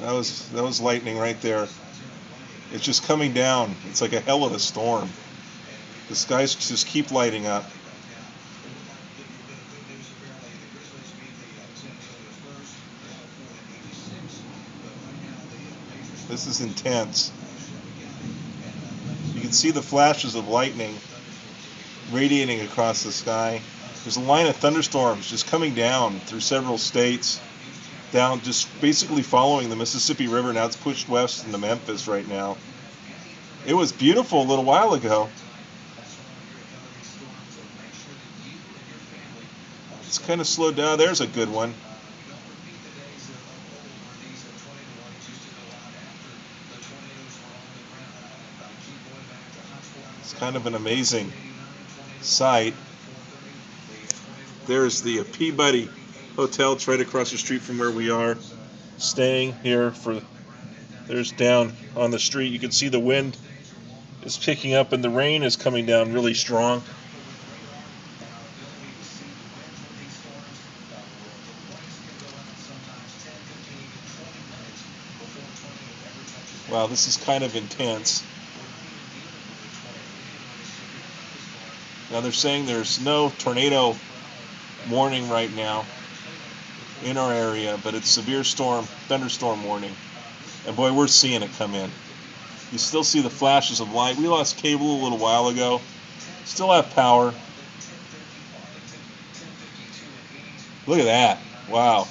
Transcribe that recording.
That was lightning right there. It's just coming down. It's like a hell of a storm. The skies just keep lighting up. This is intense. You can see the flashes of lightning radiating across the sky. There's a line of thunderstorms just coming down through several states, down just basically following the Mississippi River. Now it's pushed west into Memphis right now. It was beautiful a little while ago. It's kind of slowed down. There's a good one. It's kind of an amazing sight. There's the Peabody Hotel. It's right across the street from where we are staying here. There's down on the street. You can see the wind is picking up and the rain is coming down really strong. Wow, this is kind of intense. Now they're saying there's no tornado warning right now in our area, but it's severe thunderstorm warning. And boy, we're seeing it come in. You still see the flashes of light. We lost cable a little while ago. Still have power. Look at that. Wow.